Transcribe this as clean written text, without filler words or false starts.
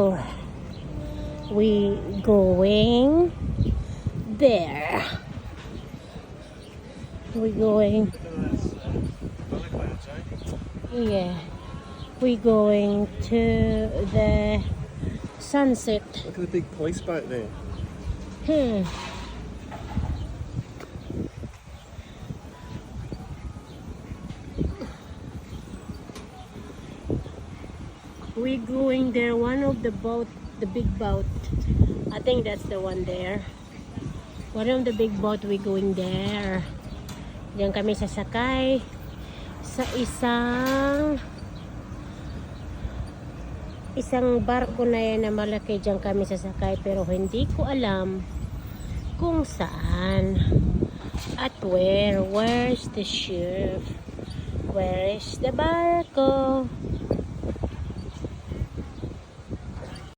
So we going there. We going. Yeah. We going to the sunset. Look at the big police boat there. We going there. One of the boat, the big boat. I think that's the one there. One of the big boat. We going there. Diyan kami sasakay sa isang barko na yan na malaki. Diyan kami sasakay, pero hindi ko alam kung saan at where. Where's the ship? Where is the barko?